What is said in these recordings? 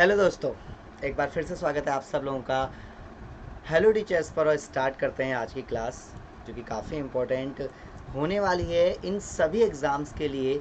Hello दोस्तों, एक बार फिर से स्वागत है आप सब लोगों का हेलो टीचर्स पर। और स्टार्ट करते हैं आज की क्लास, जो कि काफ़ी इम्पोर्टेंट होने वाली है इन सभी एग्ज़ाम्स के लिए।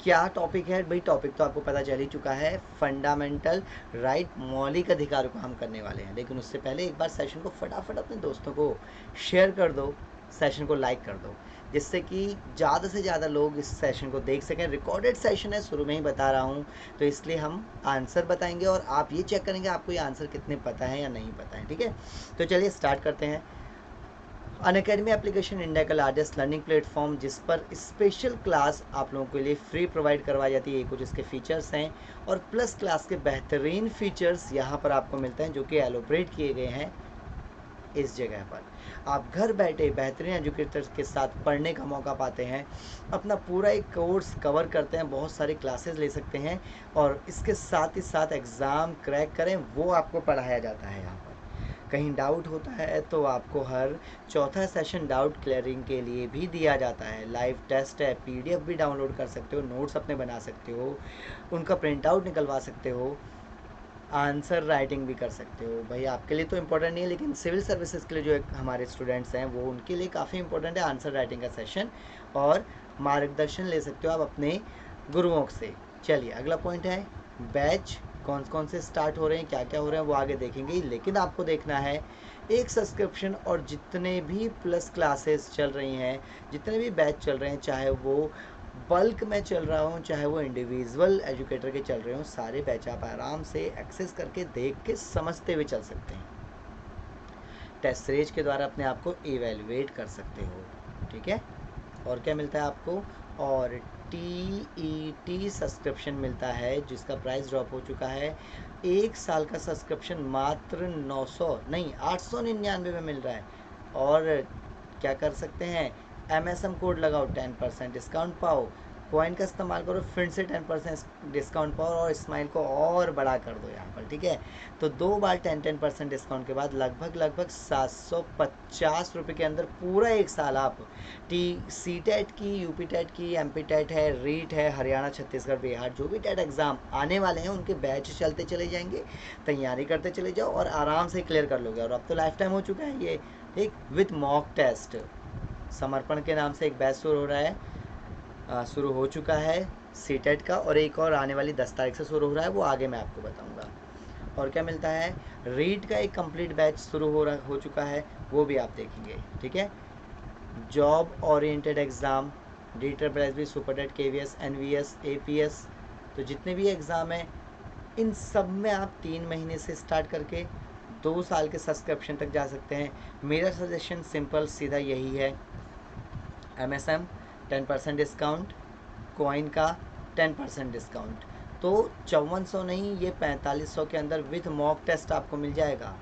क्या टॉपिक है भाई? टॉपिक तो आपको पता चल ही चुका है, फंडामेंटल राइट, मौलिक अधिकारों को हम करने वाले हैं। लेकिन उससे पहले एक बार सेशन को फटाफट अपने दोस्तों को शेयर कर दो, सेशन को लाइक कर दो, जिससे कि ज़्यादा से ज़्यादा लोग इस सेशन को देख सकें। रिकॉर्डेड सेशन है, शुरू में ही बता रहा हूँ, तो इसलिए हम आंसर बताएंगे और आप ये चेक करेंगे आपको ये आंसर कितने पता है या नहीं पता है। ठीक है, तो चलिए स्टार्ट करते हैं। अनअकैडमी एप्लीकेशन इंडिया का लार्जेस्ट लर्निंग प्लेटफॉर्म, जिस पर स्पेशल क्लास आप लोगों के लिए फ्री प्रोवाइड करवाई जाती है। ये कुछ इसके फीचर्स हैं और प्लस क्लास के बेहतरीन फीचर्स यहाँ पर आपको मिलते हैं, जो कि एलोब्रेट किए गए हैं इस जगह पर। आप घर बैठे बेहतरीन एजुकेटर्स के साथ पढ़ने का मौका पाते हैं, अपना पूरा एक कोर्स कवर करते हैं, बहुत सारी क्लासेस ले सकते हैं और इसके साथ ही साथ एग्ज़ाम क्रैक करें वो आपको पढ़ाया जाता है। यहाँ पर कहीं डाउट होता है तो आपको हर चौथा सेशन डाउट क्लियरिंग के लिए भी दिया जाता है। लाइव टेस्ट है, पीडीएफ भी डाउनलोड कर सकते हो, नोट्स अपने बना सकते हो, उनका प्रिंट आउट निकलवा सकते हो, आंसर राइटिंग भी कर सकते हो। भाई आपके लिए तो इम्पोर्टेंट नहीं है, लेकिन सिविल सर्विसेज के लिए जो हमारे स्टूडेंट्स हैं वो उनके लिए काफ़ी इंपॉर्टेंट है आंसर राइटिंग का सेशन, और मार्गदर्शन ले सकते हो आप अपने गुरुओं से। चलिए अगला पॉइंट है बैच, कौन कौन से स्टार्ट हो रहे हैं, क्या क्या हो रहे हैं वो आगे देखेंगे। लेकिन आपको देखना है एक सब्सक्रिप्शन और जितने भी प्लस क्लासेस चल रही हैं, जितने भी बैच चल रहे हैं, चाहे वो बल्क में चल रहा हूँ चाहे वो इंडिविजुअल एजुकेटर के चल रहे हो, सारे बैच आप आराम से एक्सेस करके देख के समझते हुए चल सकते हैं। टेस्ट सीरीज के द्वारा अपने आप को इवेलुएट कर सकते हो। ठीक है, और क्या मिलता है आपको? और TET सब्सक्रिप्शन मिलता है, जिसका प्राइस ड्रॉप हो चुका है। एक साल का सब्सक्रिप्शन मात्र 900 नहीं 899 में मिल रहा है। और क्या कर सकते हैं, MSM कोड लगाओ, 10% डिस्काउंट पाओ, कॉइन का इस्तेमाल करो, फिर से 10% डिस्काउंट पाओ और स्माइल को और बड़ा कर दो यहाँ पर। ठीक है, तो 2 बार 10% डिस्काउंट के बाद लगभग 750 रुपये के अंदर पूरा एक साल आप CTET की, UP TET की, MP TET है, रीट है, हरियाणा छत्तीसगढ़ बिहार जो भी टेट एग्ज़ाम आने वाले हैं उनके बैच चलते चले जाएंगे, तैयारी करते चले जाओ और आराम से क्लियर कर लोगे। और अब तो लाइफ टाइम हो चुका है ये, ठीक, विथ मॉक टेस्ट। समर्पण के नाम से एक बैच शुरू हो रहा है, शुरू हो चुका है CTET का, और एक और आने वाली 10 तारीख से शुरू हो रहा है, वो आगे मैं आपको बताऊंगा। और क्या मिलता है, रीड का एक कंप्लीट बैच शुरू हो चुका है, वो भी आप देखेंगे। ठीक है, job oriented exam, DSSB, super TET, KVS, NVS, APS, तो जितने भी एग्ज़ाम हैं इन सब में आप 3 महीने से स्टार्ट करके 2 साल के सब्सक्रिप्शन तक जा सकते हैं। मेरा सजेशन सिंपल सीधा यही है, MSM 10% डिस्काउंट, कॉइन का 10% डिस्काउंट, तो 5400 नहीं ये 4500 के अंदर विथ मॉक टेस्ट आपको मिल जाएगा।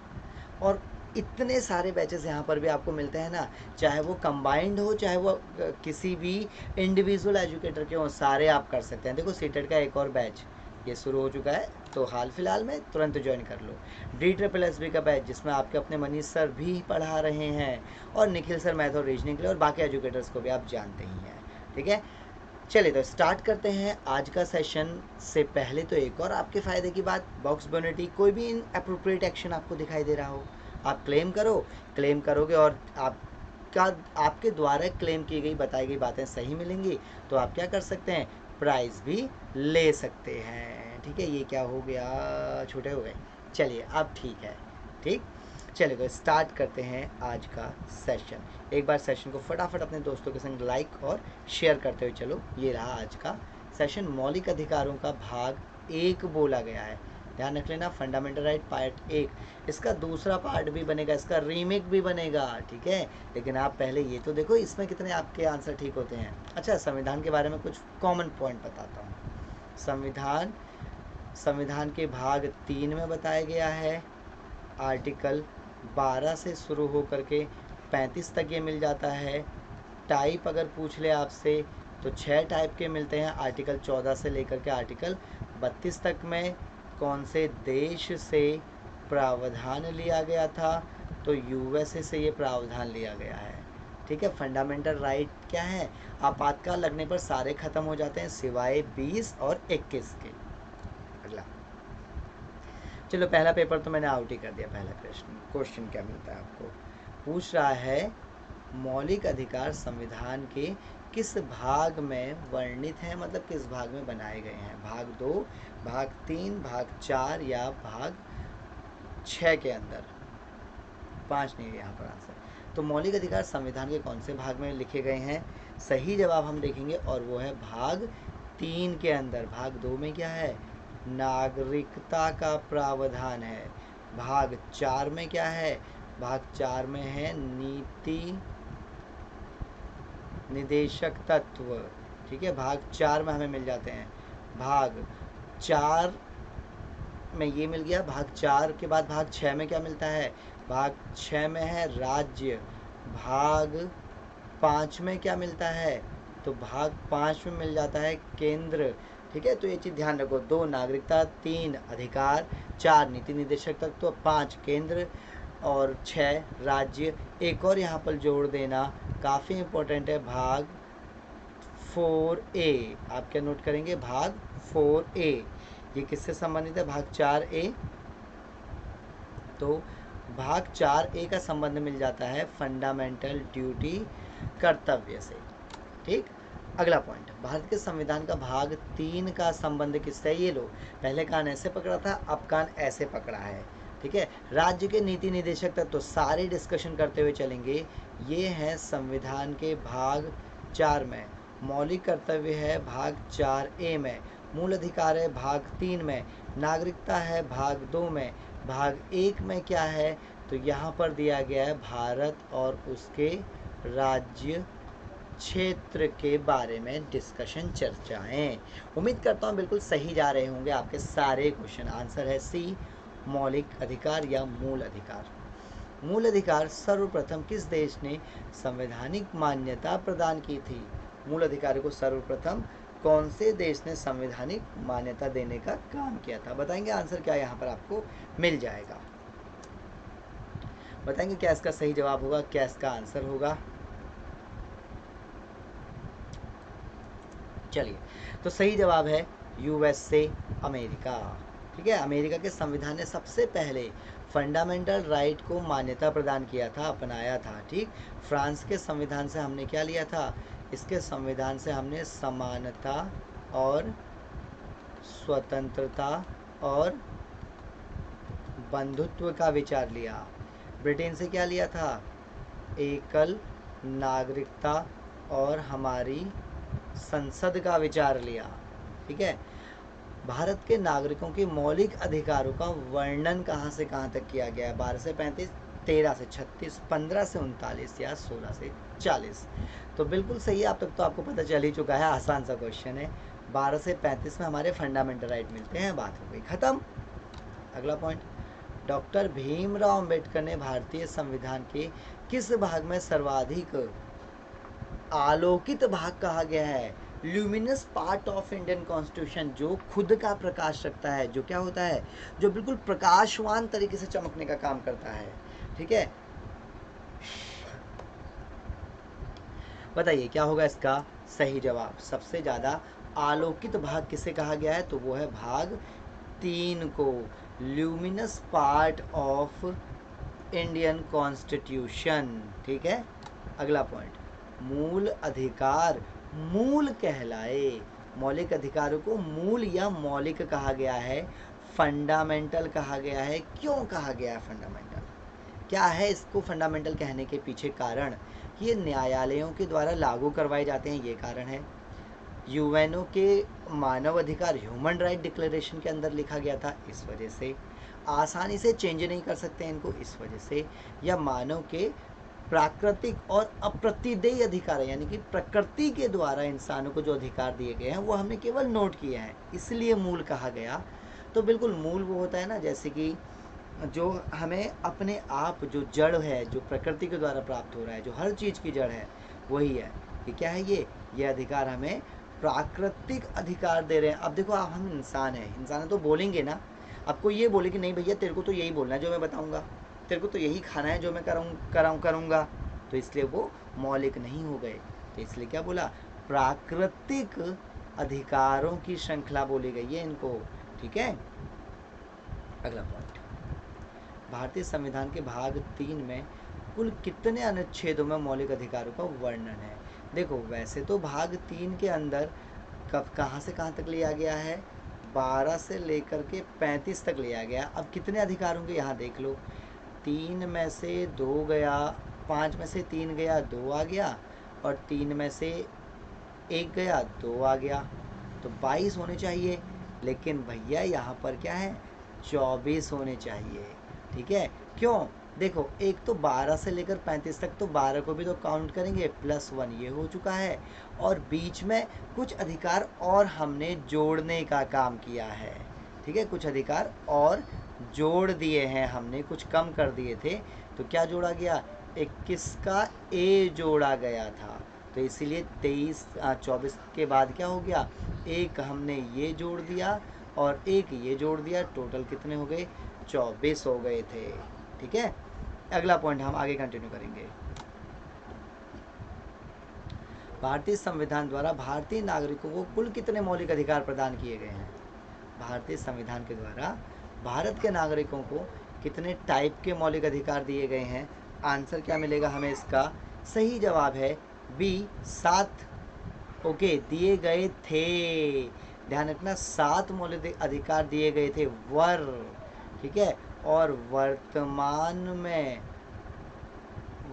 और इतने सारे बैचेस यहाँ पर भी आपको मिलते हैं ना, चाहे वो कंबाइंड हो चाहे वो किसी भी इंडिविजुअल एजुकेटर के हो, सारे आप कर सकते हैं। देखो सीटेट का एक और बैच ये शुरू हो चुका है, तो हाल फिलहाल में तुरंत ज्वाइन कर लो। DSSB का बैच, जिसमें आपके अपने मनीष सर भी पढ़ा रहे हैं और निखिल सर मैथ और रीजनिंग के लिए, और बाकी एजुकेटर्स को भी आप जानते ही हैं। ठीक है, चलिए तो स्टार्ट करते हैं आज का सेशन। से पहले तो एक और आपके फ़ायदे की बात, बॉक्स बोनिटी, कोई भी इन अप्रोप्रिएट एक्शन आपको दिखाई दे रहा हो आप क्लेम करो, क्लेम करोगे और आपके द्वारा क्लेम की गई बताई गई बातें सही मिलेंगी तो आप क्या कर सकते हैं, प्राइज़ भी ले सकते हैं। ठीक है, ये क्या हो गया, छोटे हो गए। चलिए अब ठीक है, ठीक। चलिए तो स्टार्ट करते हैं आज का सेशन। एक बार सेशन को फटाफट अपने दोस्तों के संग लाइक और शेयर करते हुए चलो। ये रहा आज का सेशन, मौलिक अधिकारों का भाग 1 बोला गया है। ध्यान रख लेना, फंडामेंटल राइट पार्ट 1, इसका दूसरा पार्ट भी बनेगा, इसका रीमेक भी बनेगा। ठीक है, लेकिन आप पहले ये तो देखो इसमें कितने आपके आंसर ठीक होते हैं। अच्छा, संविधान के बारे में कुछ कॉमन पॉइंट बताता हूँ। संविधान के भाग 3 में बताया गया है, आर्टिकल 12 से शुरू हो करके 35 तक ये मिल जाता है। टाइप अगर पूछ ले आपसे तो 6 टाइप के मिलते हैं, आर्टिकल 14 से लेकर के आर्टिकल 32 तक में। कौन से देश से प्रावधान लिया गया था, तो USA से ये प्रावधान लिया गया है। ठीक है, फंडामेंटल राइट क्या है, आपातकाल लगने पर सारे ख़त्म हो जाते हैं सिवाय 20 और 21 के। अगला, चलो पहला पेपर तो मैंने आउट ही कर दिया। पहला क्वेश्चन क्या मिलता है आपको, पूछ रहा है मौलिक अधिकार संविधान के किस भाग में वर्णित हैं, मतलब किस भाग में बनाए गए हैं, भाग 2, भाग 3, भाग 4 या भाग 6 के अंदर। 5 नहीं है यहाँ पर आंसर। तो मौलिक अधिकार संविधान के कौन से भाग में लिखे गए हैं, सही जवाब हम देखेंगे और वो है भाग 3 के अंदर। भाग 2 में क्या है, नागरिकता का प्रावधान है। भाग 4 में क्या है, भाग 4 में है नीति निदेशक तत्व। ठीक है, भाग 4 में हमें मिल जाते हैं। भाग 4 में ये मिल गया। भाग 4 के बाद भाग 6 में क्या मिलता है, भाग 6 में है राज्य। भाग 5 में क्या मिलता है, तो भाग 5 में मिल जाता है केंद्र। ठीक है, तो ये चीज़ ध्यान रखो, 2 नागरिकता, 3 अधिकार, 4 नीति निदेशक तत्व, 5 केंद्र और 6 राज्य। एक और यहाँ पर जोड़ देना काफ़ी इम्पोर्टेंट है, भाग 4A। आप क्या नोट करेंगे, भाग 4A। ये किससे संबंधित है, भाग 4A। तो भाग 4A का संबंध मिल जाता है फंडामेंटल ड्यूटी, कर्तव्य से। ठीक, अगला पॉइंट, भारत के संविधान का भाग 3 का संबंध किससे, ये लो, पहले कान ऐसे पकड़ा था, अब कान ऐसे पकड़ा है। ठीक है, राज्य के नीति निदेशक तक तो सारे डिस्कशन करते हुए चलेंगे। ये है संविधान के भाग 4 में, मौलिक कर्तव्य है भाग 4A में, मूल अधिकार है भाग 3 में, नागरिकता है भाग 2 में, भाग 1 में क्या है, तो यहाँ पर दिया गया है भारत और उसके राज्य क्षेत्र के बारे में डिस्कशन, चर्चाएं। उम्मीद करता हूँ बिल्कुल सही जा रहे होंगे आपके सारे क्वेश्चन। आंसर है सी, मौलिक अधिकार या मूल अधिकार। मूल अधिकार सर्वप्रथम किस देश ने संवैधानिक मान्यता प्रदान की थी, मूल अधिकार को सर्वप्रथम कौन से देश ने संवैधानिक मान्यता देने का काम किया था, बताएंगे। आंसर क्या यहाँ पर आपको मिल जाएगा, बताएंगे क्या इसका सही जवाब होगा, क्या इसका आंसर होगा। चलिए, तो सही जवाब है USA, अमेरिका। ठीक है, अमेरिका के संविधान ने सबसे पहले फंडामेंटल राइट को मान्यता प्रदान किया था, अपनाया था। ठीक, फ्रांस के संविधान से हमने क्या लिया था, इसके संविधान से हमने समानता और स्वतंत्रता और बंधुत्व का विचार लिया। ब्रिटेन से क्या लिया था, एकल नागरिकता और हमारी संसद का विचार लिया। ठीक है, भारत के नागरिकों के मौलिक अधिकारों का वर्णन कहाँ से कहाँ तक किया गया है, 12 से 35, 13 से 36, 15 से 39 या 16 से 40। तो बिल्कुल सही है, अब तक तो आपको पता चल ही चुका है, आसान सा क्वेश्चन है। 12 से 35 में हमारे फंडामेंटल राइट मिलते हैं, बात हो गई खत्म। अगला पॉइंट, डॉक्टर भीमराव अंबेडकर ने भारतीय संविधान के किस भाग में सर्वाधिक आलोकित भाग कहा गया है, luminous part of Indian constitution, जो खुद का प्रकाश रखता है, जो क्या होता है, जो बिल्कुल प्रकाशवान तरीके से चमकने का काम करता है। ठीक है, बताइए क्या होगा इसका सही जवाब। सबसे ज़्यादा आलोकित भाग किसे कहा गया है, तो वो है भाग 3 को, luminous part of Indian constitution. ठीक है, अगला पॉइंट, मूल अधिकार मूल कहलाए, मौलिक अधिकारों को मूल या मौलिक कहा गया है, फंडामेंटल कहा गया है। क्यों कहा गया है फंडामेंटल, क्या है इसको फंडामेंटल कहने के पीछे कारण, कि ये न्यायालयों के द्वारा लागू करवाए जाते हैं, ये कारण है। यूएनओ के मानव अधिकार ह्यूमन राइट डिक्लेरेशन के अंदर लिखा गया था, इस वजह से। आसानी से चेंज नहीं कर सकते इनको, इस वजह से। या मानव के प्राकृतिक और अप्रतिदेय अधिकार है, यानी कि प्रकृति के द्वारा इंसानों को जो अधिकार दिए गए हैं वो हमने केवल नोट किए हैं, इसलिए मूल कहा गया। तो बिल्कुल मूल वो होता है ना, जैसे कि जो हमें अपने आप जो जड़ है, जो प्रकृति के द्वारा प्राप्त हो रहा है, जो हर चीज़ की जड़ है, वही है। ये क्या है, ये अधिकार हमें प्राकृतिक अधिकार दे रहे हैं। अब देखो, आप हम इंसान हैं, इंसान तो बोलेंगे ना, आपको ये बोले कि नहीं भैया तेरे को तो यही बोलना है जो मैं बताऊंगा, तेरे को तो यही खाना है जो मैं करूँगा, तो इसलिए वो मौलिक नहीं हो गए। तो इसलिए क्या बोला, प्राकृतिक अधिकारों की श्रृंखला बोली गई है इनको। ठीक है, अगला पॉइंट, भारतीय संविधान के भाग 3 में कुल कितने अनुच्छेदों में मौलिक अधिकारों का वर्णन है? देखो वैसे तो भाग 3 के अंदर कब कहाँ से कहाँ तक लिया गया है, 12 से लेकर के 35 तक लिया गया। अब कितने अधिकार होंगे यहाँ देख लो, 3 में से 2 गया, 5 में से 3 गया, 2 आ गया, और 3 में से 1 गया, 2 आ गया, तो 22 होने चाहिए। लेकिन भैया यहाँ पर क्या है, 24 होने चाहिए। ठीक है, क्यों? देखो एक तो 12 से लेकर 35 तक, तो 12 को भी तो काउंट करेंगे, +1 ये हो चुका है, और बीच में कुछ अधिकार और हमने जोड़ने का काम किया है। ठीक है, कुछ अधिकार और जोड़ दिए हैं हमने, कुछ कम कर दिए थे, तो क्या जोड़ा गया, 21 का ए जोड़ा गया था, तो इसीलिए 24 के बाद क्या हो गया, एक हमने ये जोड़ दिया और एक ये जोड़ दिया, टोटल कितने हो गए, 24 हो गए थे। ठीक है, अगला पॉइंट हम आगे कंटिन्यू करेंगे। भारतीय संविधान द्वारा भारतीय नागरिकों को कुल कितने मौलिक अधिकार प्रदान किए गए हैं? भारतीय संविधान के द्वारा भारत के नागरिकों को कितने टाइप के मौलिक अधिकार दिए गए हैं? आंसर क्या मिलेगा हमें इसका? सही जवाब है बी, 7। ओके, दिए गए थे, ध्यान रखना, 7 मौलिक अधिकार दिए गए थे वर। ठीक है, और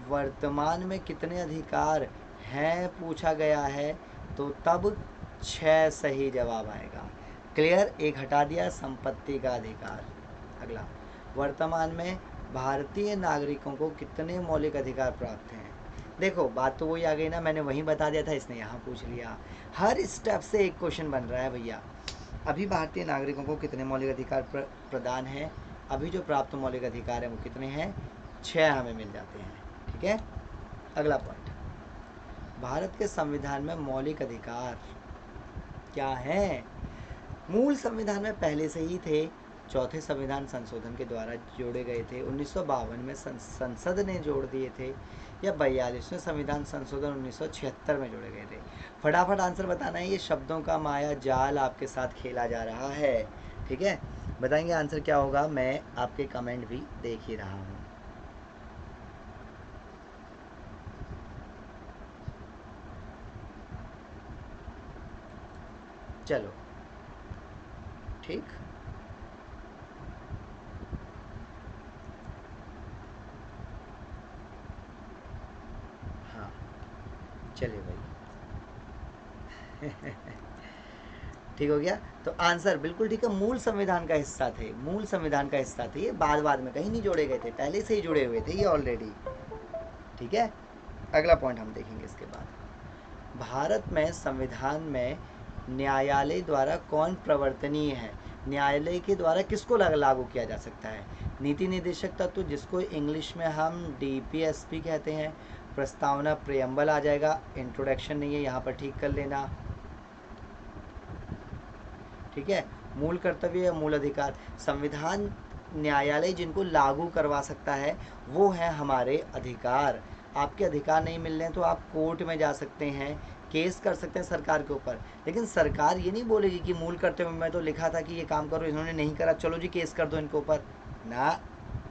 वर्तमान में कितने अधिकार हैं पूछा गया है, तो तब 6 सही जवाब आएगा। क्लियर, एक हटा दिया, संपत्ति का अधिकार। अगला, वर्तमान में भारतीय नागरिकों को कितने मौलिक अधिकार प्राप्त हैं? देखो बात तो वही आ गई ना, मैंने वहीं बता दिया था, इसने यहाँ पूछ लिया। हर स्टेप से एक क्वेश्चन बन रहा है भैया। अभी भारतीय नागरिकों को कितने मौलिक अधिकार प्रदान है, अभी जो प्राप्त मौलिक अधिकार है वो कितने हैं, 6 हमें मिल जाते हैं। ठीक है, अगला पॉइंट, भारत के संविधान में मौलिक अधिकार क्या है? मूल संविधान में पहले से ही थे, चौथे संविधान संशोधन के द्वारा जोड़े गए थे, 1952 में संसद ने जोड़ दिए थे, या 42वें संविधान संशोधन 1976 में जोड़े गए थे? फटाफट आंसर बताना है, ये शब्दों का माया जाल आपके साथ खेला जा रहा है। ठीक है, बताएंगे आंसर क्या होगा, मैं आपके कमेंट भी देख ही रहा हूँ। चलो ठीक, हाँ चलिए भाई ठीक हो गया, तो आंसर बिल्कुल ठीक है, मूल संविधान का हिस्सा थे, मूल संविधान का हिस्सा थे, ये बाद में कहीं नहीं जोड़े गए थे, पहले से ही जुड़े हुए थे ये ऑलरेडी। ठीक है, अगला पॉइंट हम देखेंगे इसके बाद। भारत में संविधान में न्यायालय द्वारा कौन प्रवर्तनीय है? न्यायालय के द्वारा किसको लागू किया जा सकता है? नीति निर्देशक तत्व, जिसको इंग्लिश में हम DPSP कहते हैं, प्रस्तावना प्रेम्बल आ जाएगा, इंट्रोडक्शन नहीं है यहाँ पर, ठीक कर लेना। ठीक है, मूल कर्तव्य या मूल अधिकार, संविधान न्यायालय जिनको लागू करवा सकता है वो है हमारे अधिकार। आपके अधिकार नहीं मिल रहे हैं तो आप कोर्ट में जा सकते हैं, केस कर सकते हैं सरकार के ऊपर, लेकिन सरकार ये नहीं बोलेगी कि मूल कर्तव्य में तो लिखा था कि ये काम करो, इन्होंने नहीं करा, चलो जी केस कर दो इनके ऊपर, ना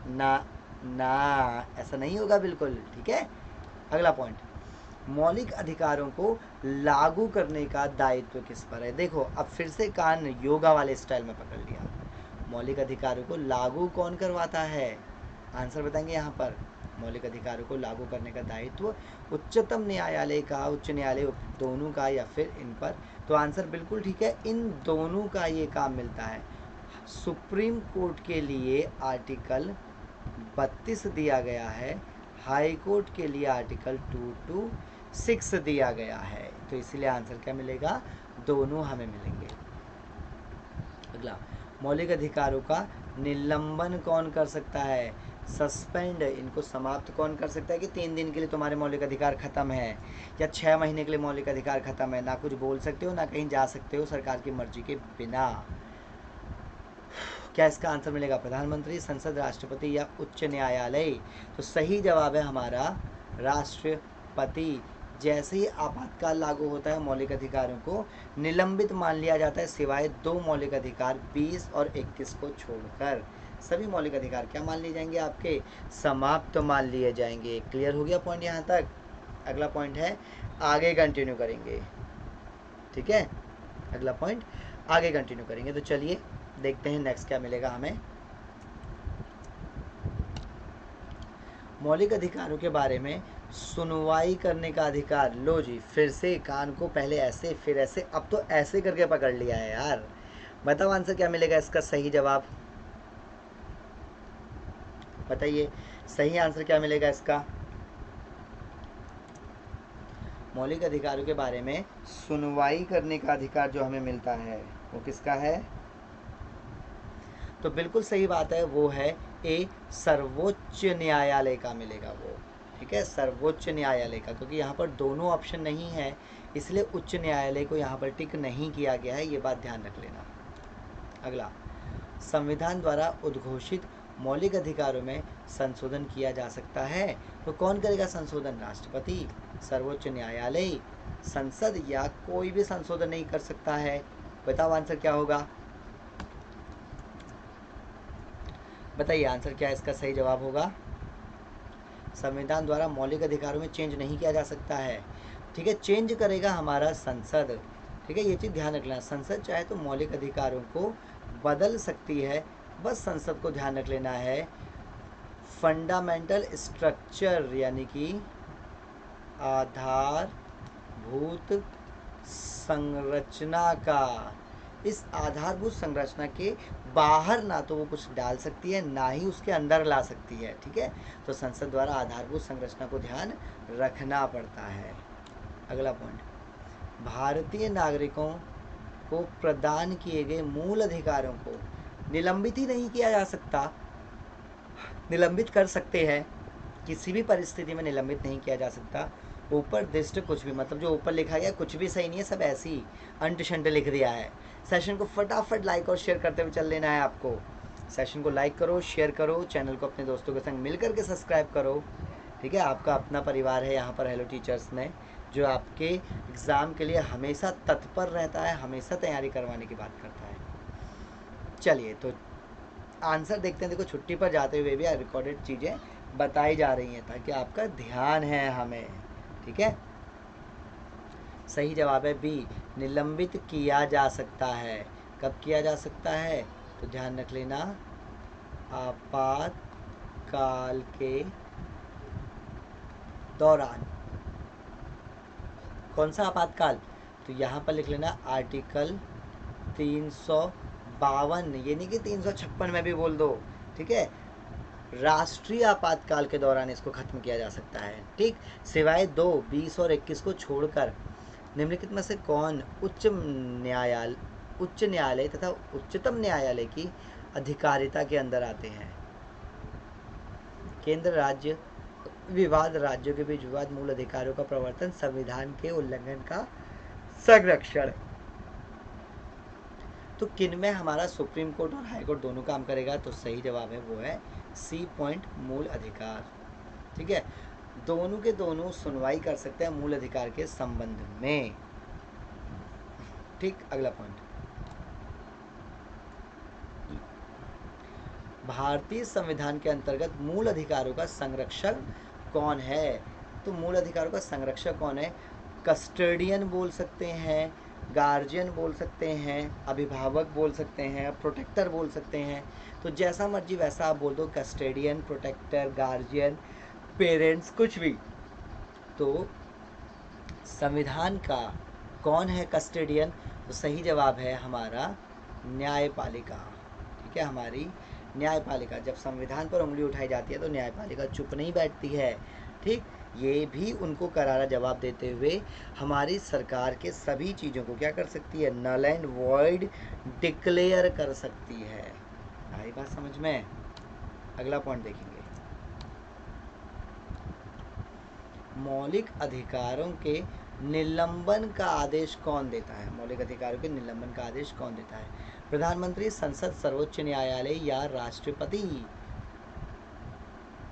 ना ना, ऐसा नहीं होगा बिल्कुल। ठीक है, अगला पॉइंट, मौलिक अधिकारों को लागू करने का दायित्व किस पर है? देखो अब फिर से कान योगा वाले स्टाइल में पकड़ लिया, मौलिक अधिकारों को लागू कौन करवाता है? आंसर बताएंगे यहाँ पर, मौलिक अधिकारों को लागू करने का दायित्व उच्चतम न्यायालय का, उच्च न्यायालय दोनों का, या फिर इन पर? तो आंसर बिल्कुल ठीक है, इन दोनों का ये काम मिलता है। सुप्रीम कोर्ट के लिए आर्टिकल 32 दिया गया है, हाई कोर्ट के लिए आर्टिकल 226 दिया गया है, तो इसीलिए आंसर क्या मिलेगा, दोनों हमें मिलेंगे। अगला, मौलिक अधिकारों का निलंबन कौन कर सकता है? सस्पेंड, इनको समाप्त कौन कर सकता है कि 3 दिन के लिए तुम्हारे मौलिक अधिकार खत्म है, या 6 महीने के लिए मौलिक अधिकार खत्म है, ना कुछ बोल सकते हो ना कहीं जा सकते हो सरकार की मर्जी के बिना? क्या इसका आंसर मिलेगा, प्रधानमंत्री, संसद, राष्ट्रपति या उच्च न्यायालय? तो सही जवाब है हमारा राष्ट्रपति। जैसे ही आपातकाल लागू होता है मौलिक अधिकारों को निलंबित मान लिया जाता है, सिवाय 2 मौलिक अधिकार 20 और 21 को छोड़कर। सभी मौलिक अधिकार क्या मान लिए जाएंगे, आपके समाप्त मान लिए जाएंगे। क्लियर हो गया पॉइंट यहाँ तक। अगला पॉइंट है, आगे कंटिन्यू करेंगे, ठीक है। अगला पॉइंट आगे कंटिन्यू करेंगे। तो चलिए देखते हैं नेक्स्ट क्या मिलेगा हमें। मौलिक अधिकारों के बारे में सुनवाई करने का अधिकार। लो जी, फिर से कान को पहले ऐसे फिर ऐसे, अब तो ऐसे करके पकड़ लिया है यार। बताओ आंसर क्या मिलेगा इसका सही जवाब, बताइए सही आंसर क्या मिलेगा इसका। मौलिक अधिकारों के बारे में सुनवाई करने का अधिकार जो हमें मिलता है वो किसका है, तो बिल्कुल सही बात है, वो है ए, सर्वोच्च न्यायालय का मिलेगा वो, ठीक है, सर्वोच्च न्यायालय का, क्योंकि यहाँ पर दोनों ऑप्शन नहीं है, इसलिए उच्च न्यायालय को यहाँ पर टिक नहीं किया गया है, ये बात ध्यान रख लेना। अगला, संविधान द्वारा उद्घोषित मौलिक अधिकारों में संशोधन किया जा सकता है, तो कौन करेगा संशोधन, राष्ट्रपति, सर्वोच्च न्यायालय, संसद, या कोई भी संशोधन नहीं कर सकता है। बताओ आंसर क्या होगा, बताइए आंसर क्या इसका सही जवाब होगा। संविधान द्वारा मौलिक अधिकारों में चेंज नहीं किया जा सकता है, ठीक है, चेंज करेगा हमारा संसद, ठीक है, ये चीज़ ध्यान रखना। संसद चाहे तो मौलिक अधिकारों को बदल सकती है, बस संसद को ध्यान रख लेना है फंडामेंटल स्ट्रक्चर यानी कि आधारभूत संरचना का, इस आधारभूत संरचना के बाहर ना तो वो कुछ डाल सकती है ना ही उसके अंदर ला सकती है, ठीक है, तो संसद द्वारा आधारभूत संरचना को ध्यान रखना पड़ता है। अगला पॉइंट, भारतीय नागरिकों को प्रदान किए गए मूल अधिकारों को निलंबित ही नहीं किया जा सकता, निलंबित कर सकते हैं, किसी भी परिस्थिति में निलंबित नहीं किया जा सकता। ऊपर दिष्ट कुछ भी, मतलब जो ऊपर लिखा गया कुछ भी सही नहीं है, सब ऐसे ही अंट शंट लिख दिया है। सेशन को फटाफट लाइक और शेयर करते हुए चल लेना है आपको। सेशन को लाइक करो, शेयर करो, चैनल को अपने दोस्तों के संग मिल करके सब्सक्राइब करो, ठीक है। आपका अपना परिवार है यहाँ पर हेलो टीचर्स में, जो आपके एग्ज़ाम के लिए हमेशा तत्पर रहता है, हमेशा तैयारी करवाने की बात करता है। चलिए तो आंसर देखते हैं। देखो छुट्टी पर जाते हुए भी रिकॉर्डेड चीज़ें बताई जा रही हैं ताकि आपका ध्यान है हमें, ठीक है। सही जवाब है बी, निलंबित किया जा सकता है। कब किया जा सकता है, तो ध्यान रख लेना, आपातकाल के दौरान। कौन सा आपातकाल, तो यहाँ पर लिख लेना आर्टिकल 352, ये नहीं कि 356 में भी बोल दो, ठीक है, राष्ट्रीय आपातकाल के दौरान इसको खत्म किया जा सकता है, ठीक। सिवाय 2, 20 और 21 को छोड़कर निम्नलिखित में से कौन उच्च न्यायालय तथा उच्चतम न्यायालय की अधिकारिता के अंदर आते हैं। केंद्र राज्य विवाद, राज्यों के बीच विवाद, मूल अधिकारों का प्रवर्तन, संविधान के उल्लंघन का संरक्षण। तो किन में हमारा सुप्रीम कोर्ट और हाई कोर्ट दोनों काम करेगा, तो सही जवाब है वो है सी पॉइंट, मूल अधिकार, ठीक है, दोनों के दोनों सुनवाई कर सकते हैं मूल अधिकार के संबंध में, ठीक। अगला पॉइंट, भारतीय संविधान के अंतर्गत मूल अधिकारों का संरक्षक कौन है, तो मूल अधिकारों का संरक्षक कौन है, कस्टोडियन बोल सकते हैं, गार्जियन बोल सकते हैं, अभिभावक बोल सकते हैं, प्रोटेक्टर बोल सकते हैं, तो जैसा मर्जी वैसा आप बोल दो, कस्टोडियन, प्रोटेक्टर, गार्जियन, पेरेंट्स, कुछ भी। तो संविधान का कौन है कस्टोडियन, तो सही जवाब है हमारा न्यायपालिका, ठीक है, हमारी न्यायपालिका। जब संविधान पर उंगली उठाई जाती है तो न्यायपालिका चुप नहीं बैठती है, ठीक। ये भी उनको करारा जवाब देते हुए हमारी सरकार के सभी चीज़ों को क्या कर सकती है, नल एंड वॉइड डिक्लेयर कर सकती है। आई बात समझ में। अगला पॉइंट देखेंगे, मौलिक अधिकारों के निलंबन का आदेश कौन देता है, मौलिक अधिकारों के निलंबन का आदेश कौन देता है, प्रधानमंत्री, संसद, सर्वोच्च न्यायालय या राष्ट्रपति।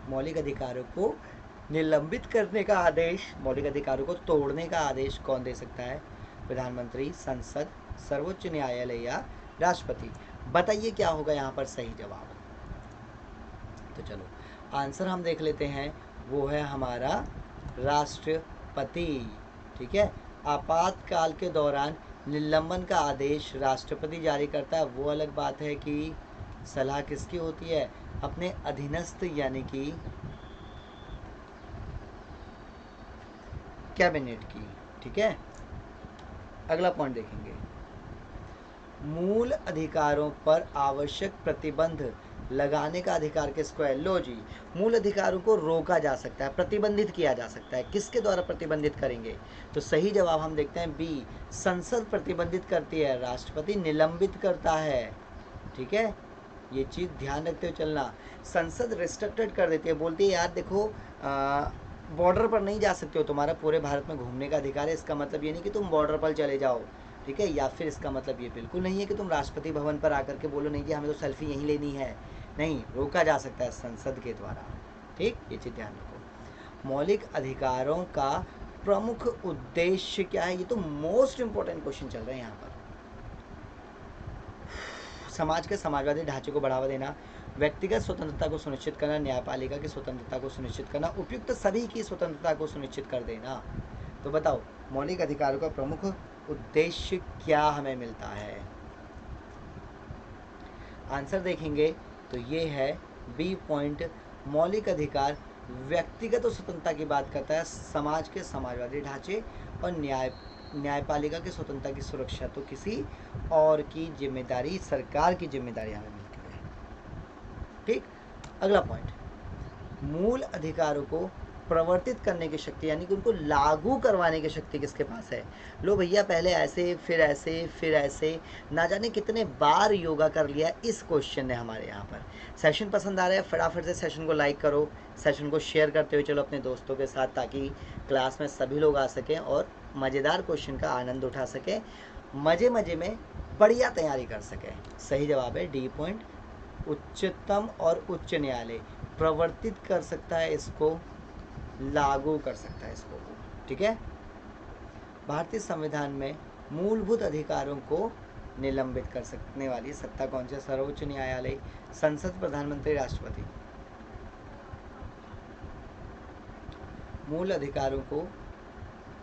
मौलिक अधिकारों को निलंबित करने का आदेश, मौलिक अधिकारों को तोड़ने का आदेश कौन दे सकता है, प्रधानमंत्री, संसद, सर्वोच्च न्यायालय या राष्ट्रपति। बताइए क्या होगा यहाँ पर सही जवाब, तो चलो आंसर हम देख लेते हैं, वो है हमारा राष्ट्रपति। ठीक है, आपातकाल के दौरान निलंबन का आदेश राष्ट्रपति जारी करता है। वो अलग बात है कि सलाह किसकी होती है, अपने अधीनस्थ यानी कि कैबिनेट की। ठीक है, अगला पॉइंट देखेंगे, मूल अधिकारों पर आवश्यक प्रतिबंध लगाने का अधिकार किसको है। लो जी, मूल अधिकारों को रोका जा सकता है, प्रतिबंधित किया जा सकता है। किसके द्वारा प्रतिबंधित करेंगे, तो सही जवाब हम देखते हैं बी, संसद प्रतिबंधित करती है, राष्ट्रपति निलंबित करता है। ठीक है, ये चीज़ ध्यान रखते हुए चलना। संसद रिस्ट्रिक्टेड कर देती है, बोलती है यार देखो बॉर्डर पर नहीं जा सकते हो, तुम्हारा पूरे भारत में घूमने का अधिकार है। इसका मतलब ये नहीं कि तुम बॉर्डर पर चले जाओ। ठीक है, या फिर इसका मतलब ये बिल्कुल नहीं है कि तुम राष्ट्रपति भवन पर आकर के बोलो नहीं कि हमें तो सेल्फी यहीं लेनी है। नहीं, रोका जा सकता है संसद के द्वारा। ठीक, ये चीज़ ध्यान रखो। मौलिक अधिकारों का प्रमुख उद्देश्य क्या है, ये तो मोस्ट इंपॉर्टेंट क्वेश्चन चल रहे हैं यहाँ पर। समाज के समाजवादी ढांचे को बढ़ावा देना, व्यक्तिगत स्वतंत्रता को सुनिश्चित करना, न्यायपालिका की स्वतंत्रता को सुनिश्चित करना, उपयुक्त सभी की स्वतंत्रता को सुनिश्चित कर देना। तो बताओ मौलिक अधिकारों का प्रमुख उद्देश्य क्या हमें मिलता है। आंसर देखेंगे तो ये है बी पॉइंट, मौलिक अधिकार व्यक्तिगत स्वतंत्रता की बात करता है, समाज के समाजवादी ढांचे और न्यायपालिका की स्वतंत्रता की सुरक्षा तो किसी और की जिम्मेदारी, सरकार की जिम्मेदारी हमें मिलती है। ठीक, अगला पॉइंट, मूल अधिकारों को प्रवर्तित करने की शक्ति यानी कि उनको लागू करवाने की शक्ति किसके पास है। लो भैया, पहले ऐसे फिर ऐसे फिर ऐसे, ना जाने कितने बार योगा कर लिया इस क्वेश्चन ने हमारे यहाँ पर। सेशन पसंद आ रहा है, फटाफट से सेशन को लाइक करो, सेशन को शेयर करते हुए चलो अपने दोस्तों के साथ, ताकि क्लास में सभी लोग आ सकें और मज़ेदार क्वेश्चन का आनंद उठा सकें, मज़े मज़े में बढ़िया तैयारी कर सकें। सही जवाब है डी पॉइंट, उच्चतम और उच्च न्यायालय प्रवर्तित कर सकता है, इसको लागू कर सकता है इसको। ठीक है, भारतीय संविधान में मूलभूत अधिकारों को निलंबित कर सकने वाली सत्ता कौन सी है, सर्वोच्च न्यायालय, संसद, प्रधानमंत्री, राष्ट्रपति। मूल अधिकारों को,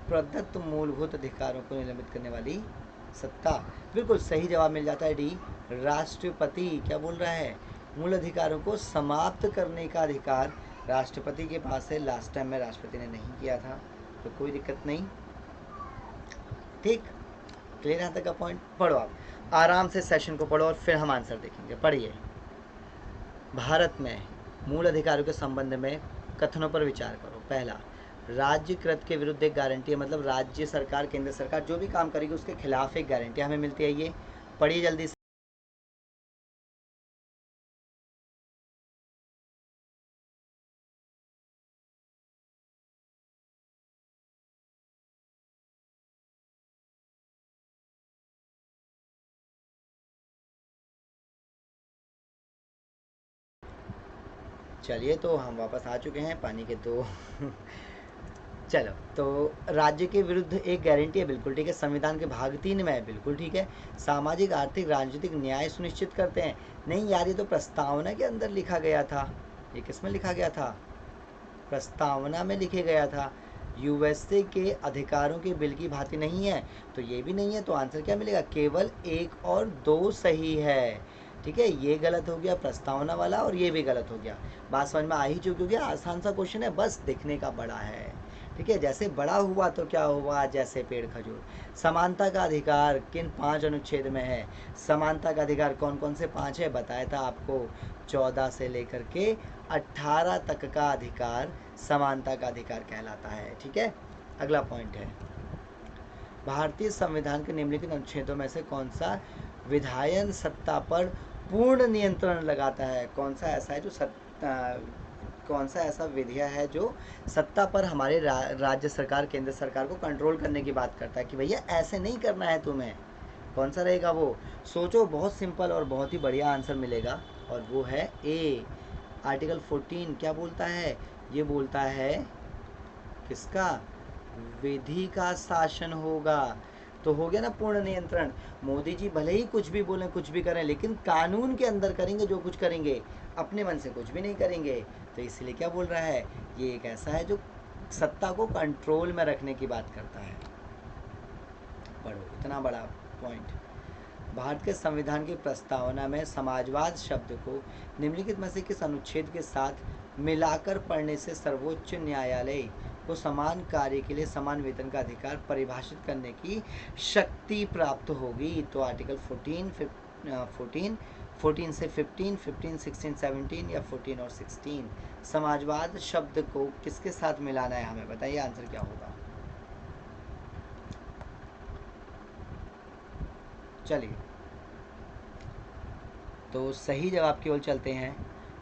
प्रदत्त मूलभूत अधिकारों को निलंबित करने वाली सत्ता, बिल्कुल सही जवाब मिल जाता है डी, राष्ट्रपति। क्या बोल रहा है, मूल अधिकारों को समाप्त करने का अधिकार राष्ट्रपति के पास है। लास्ट टाइम में राष्ट्रपति ने नहीं किया था, तो कोई दिक्कत नहीं। ठीक, क्लियर यहाँ तक का पॉइंट। पढ़ो, आप आराम से सेशन को पढ़ो और फिर हम आंसर देखेंगे। पढ़िए, भारत में मूल अधिकारों के संबंध में कथनों पर विचार करो। पहला, राज्यकृत के विरुद्ध एक गारंटी है, मतलब राज्य सरकार, केंद्र सरकार जो भी काम करेगी उसके खिलाफ एक गारंटी हमें मिलती है। ये पढ़िए जल्दी से। चलिए, तो हम वापस आ चुके हैं, पानी के दो चलो, तो राज्य के विरुद्ध एक गारंटी है, बिल्कुल ठीक है। संविधान के भाग 3 में है, बिल्कुल ठीक है। सामाजिक, आर्थिक, राजनीतिक न्याय सुनिश्चित करते हैं। नहीं यार, ये तो प्रस्तावना के अंदर लिखा गया था। ये किस में लिखा गया था, प्रस्तावना में लिखे गया था। यूएसए के अधिकारों के बिल की भांति नहीं है, तो ये भी नहीं है। तो आंसर क्या मिलेगा, केवल 1 और 2 सही है। ठीक है, ये गलत हो गया प्रस्तावना वाला, और ये भी गलत हो गया। बात समझ में आ ही चुकी होगी, आसान सा क्वेश्चन है, बस दिखने का बड़ा है। ठीक है, जैसे बड़ा हुआ तो क्या हुआ, जैसे पेड़ खजूर। समानता का अधिकार किन 5 अनुच्छेद में है। समानता का अधिकार कौन कौन से 5 है, बताया था आपको, 14 से लेकर के 18 तक का अधिकार समानता का अधिकार कहलाता है। ठीक है, अगला पॉइंट है, भारतीय संविधान के निम्नलिखित अनुच्छेदों में से कौन सा विधायन सत्ता पर पूर्ण नियंत्रण लगाता है। कौन सा ऐसा है जो कौन सा ऐसा विधिया है जो सत्ता पर हमारे राज्य सरकार, केंद्र सरकार को कंट्रोल करने की बात करता है कि भैया ऐसे नहीं करना है तुम्हें। कौन सा रहेगा वो, सोचो, बहुत सिंपल और बहुत ही बढ़िया आंसर मिलेगा, और वो है ए, आर्टिकल 14। क्या बोलता है, ये बोलता है किसका, विधि का शासन होगा। तो हो गया ना पूर्ण नियंत्रण। मोदी जी भले ही कुछ भी बोलें, कुछ भी करें, लेकिन कानून के अंदर करेंगे जो कुछ करेंगे, अपने मन से कुछ भी नहीं करेंगे। तो इसलिए क्या बोल रहा है, ये एक ऐसा है जो सत्ता को कंट्रोल में रखने की बात करता है। पढ़ो, इतना बड़ा पॉइंट। भारत के संविधान की प्रस्तावना में समाजवाद शब्द को निम्नलिखित में से किस अनुच्छेद के साथ मिलाकर पढ़ने से सर्वोच्च न्यायालय को समान कार्य के लिए समान वेतन का अधिकार परिभाषित करने की शक्ति प्राप्त होगी? तो आर्टिकल 14 से 15, 16, 17 या 14 और 16। समाजवाद शब्द को किसके साथ मिलाना है हमें बताइए, आंसर क्या होगा? चलिए, तो सही जवाब की ओर चलते हैं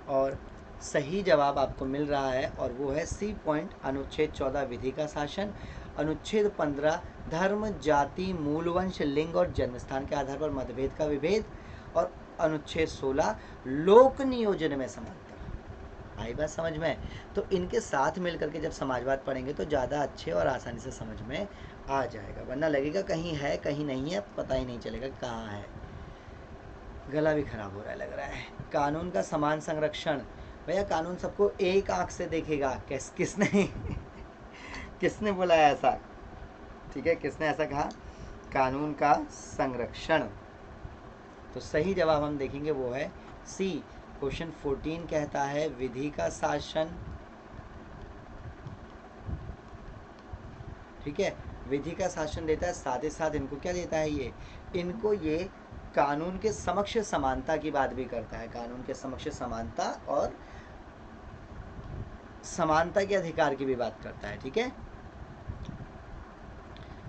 और सही जवाब आपको मिल रहा है और वो है सी पॉइंट, अनुच्छेद 14 विधि का शासन, अनुच्छेद 15 धर्म जाति मूलवंश लिंग और जन्मस्थान के आधार पर मतभेद का विभेद और अनुच्छेद 16 लोक नियोजन में समानता। आई बात समझ में? तो इनके साथ मिलकर के जब समाजवाद पढ़ेंगे तो ज़्यादा अच्छे और आसानी से समझ में आ जाएगा, वरना लगेगा कहीं है कहीं नहीं है, पता ही नहीं चलेगा कहाँ है। गला भी खराब हो रहा है लग रहा है। कानून का समान संरक्षण, भैया कानून सबको एक आंख से देखेगा, किसने किसने बोला ऐसा? ठीक है, किसने ऐसा कहा? कानून का संरक्षण। तो सही जवाब हम देखेंगे वो है सी। क्वेश्चन 14 कहता है विधि का शासन, ठीक है, विधि का शासन देता है, साथ ही साथ इनको क्या देता है, ये इनको ये कानून के समक्ष समानता की बात भी करता है। कानून के समक्ष समानता और समानता के अधिकार की भी बात करता है। ठीक है,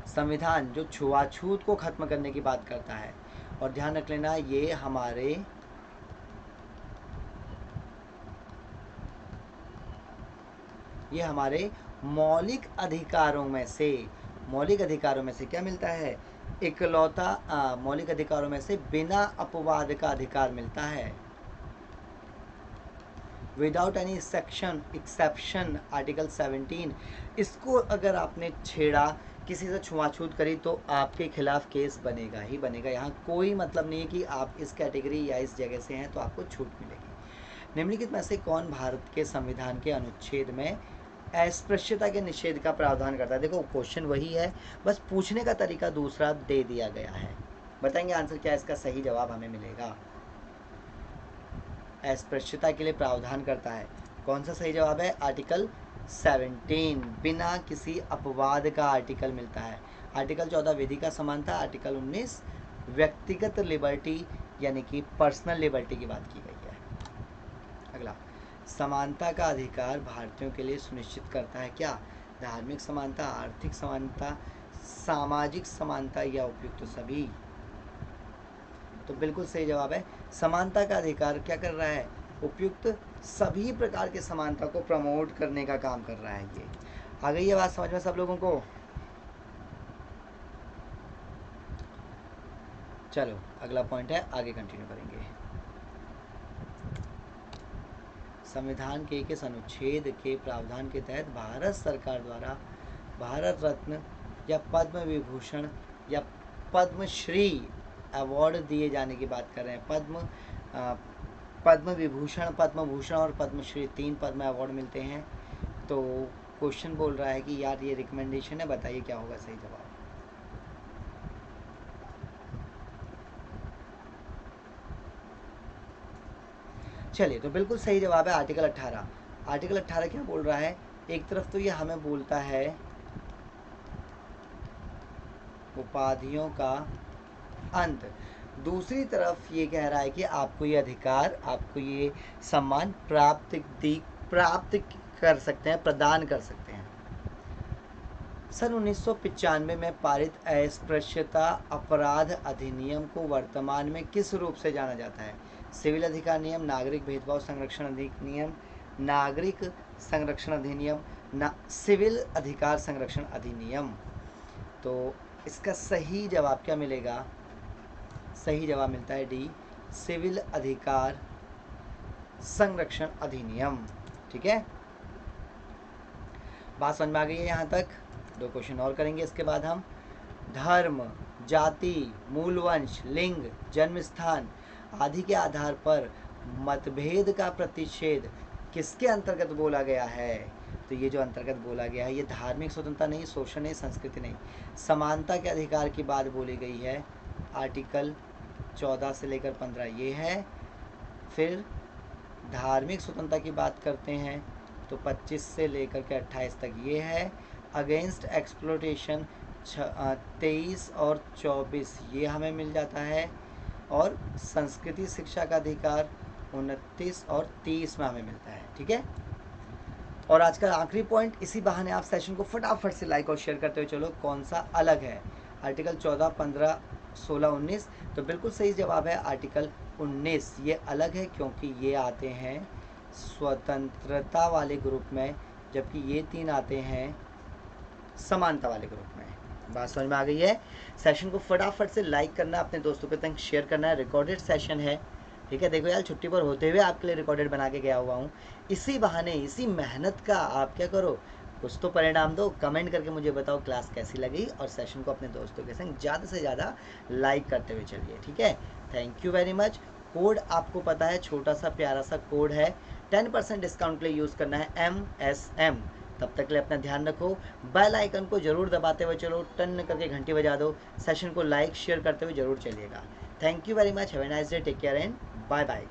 संविधान जो छुआछूत को खत्म करने की बात करता है, और ध्यान रख लेना ये हमारे मौलिक अधिकारों में से क्या मिलता है? इकलौता मौलिक अधिकारों में से बिना अपवाद का अधिकार मिलता है, विदाउट एनी एक्सेप्शन, आर्टिकल 17। इसको अगर आपने छेड़ा, किसी से छुआछूत करी, तो आपके खिलाफ केस बनेगा ही बनेगा। यहाँ कोई मतलब नहीं है कि आप इस कैटेगरी या इस जगह से हैं तो आपको छूट मिलेगी। निम्नलिखित में से कौन भारत के संविधान के अनुच्छेद में अस्पृश्यता के निषेध का प्रावधान करता है? देखो क्वेश्चन वही है, बस पूछने का तरीका दूसरा दे दिया गया है। बताएंगे आंसर क्या है इसका? सही जवाब हमें मिलेगा अस्पृश्यता के लिए प्रावधान करता है। कौन सा सही जवाब है? आर्टिकल 17, बिना किसी अपवाद का आर्टिकल मिलता है। आर्टिकल 14 विधि का समानता, आर्टिकल 19 व्यक्तिगत लिबर्टी यानी कि पर्सनल लिबर्टी की बात की गई है। अगला, समानता का अधिकार भारतीयों के लिए सुनिश्चित करता है क्या? धार्मिक समानता, आर्थिक समानता, सामाजिक समानता या उपयुक्त सभी? तो बिल्कुल सही जवाब है समानता का अधिकार क्या कर रहा है? उपयुक्त सभी प्रकार के समानता को प्रमोट करने का काम कर रहा है। ये आ गई है बात समझ में सब लोगों को? चलो अगला पॉइंट है, आगे कंटिन्यू करेंगे। संविधान के किस अनुच्छेद के प्रावधान के तहत भारत सरकार द्वारा भारत रत्न या पद्म विभूषण या पद्मश्री अवार्ड दिए जाने की बात कर रहे हैं? पद्म विभूषण, पद्म भूषण और पद्मश्री 3 पद्म अवार्ड मिलते हैं। तो क्वेश्चन बोल रहा है कि यार ये रिकमेंडेशन है, बताइए क्या होगा सही जवाब? चलिए, तो बिल्कुल सही जवाब है आर्टिकल 18। आर्टिकल 18 क्या बोल रहा है? एक तरफ तो ये हमें बोलता है उपाधियों का अंत, दूसरी तरफ ये कह रहा है कि आपको ये अधिकार, आपको ये सम्मान प्राप्त कर सकते हैं, प्रदान कर सकते हैं। सन 1995 में पारित अस्पृश्यता अपराध अधिनियम को वर्तमान में किस रूप से जाना जाता है? सिविल अधिकार नियम, नागरिक भेदभाव संरक्षण अधिनियम, नागरिक संरक्षण अधिनियम, सिविल अधिकार संरक्षण अधिनियम। तो इसका सही जवाब क्या मिलेगा? सही जवाब मिलता है डी, सिविल अधिकार संरक्षण अधिनियम। ठीक है, बात समझ में आ गई है यहाँ तक? 2 क्वेश्चन और करेंगे इसके बाद हम। धर्म, जाति, मूलवंश, लिंग, जन्म स्थान आदि के आधार पर मतभेद का प्रतिषेध किसके अंतर्गत बोला गया है? तो ये जो अंतर्गत बोला गया है ये धार्मिक स्वतंत्रता नहीं, शोषण नहीं, संस्कृति नहीं, समानता के अधिकार की बात बोली गई है। आर्टिकल 14 से लेकर 15 ये है। फिर धार्मिक स्वतंत्रता की बात करते हैं तो 25 से लेकर के 28 तक ये है। अगेंस्ट एक्सप्लोटेशन 23 और 24 ये हमें मिल जाता है। और संस्कृति शिक्षा का अधिकार 29 और 30 में हमें मिलता है। ठीक है। और आज का आखिरी पॉइंट, इसी बहाने आप सेशन को फटाफट से लाइक और शेयर करते हुए चलो, कौन सा अलग है? आर्टिकल 14, 15, 16, 19। तो बिल्कुल सही जवाब है आर्टिकल 19। ये अलग है क्योंकि ये आते हैं स्वतंत्रता वाले ग्रुप में, जबकि ये 3 आते हैं समानता वाले ग्रुप में। बात समझ में आ गई है? सेशन को फटाफट से लाइक करना, अपने दोस्तों के तक शेयर करना है। रिकॉर्डेड सेशन है, ठीक है। देखो यार, छुट्टी पर होते हुए आपके लिए रिकॉर्डेड बना के गया हुआ हूँ। इसी बहाने, इसी मेहनत का आप क्या करो, कुछ तो परिणाम दो। कमेंट करके मुझे बताओ क्लास कैसी लगी, और सेशन को अपने दोस्तों के संग ज़्यादा से ज़्यादा लाइक करते हुए चलिए। ठीक है, thank you very much. Code आपको पता है, छोटा सा प्यारा सा कोड है, 10% डिस्काउंट के लिए यूज़ करना है MSM। तब तक के लिए अपना ध्यान रखो। बेल आइकन को जरूर दबाते हुए चलो, टन करके घंटी बजा दो। सेशन को लाइक शेयर करते हुए जरूर चलिएगा। Thank you very much. Have a nice day, take care and bye bye.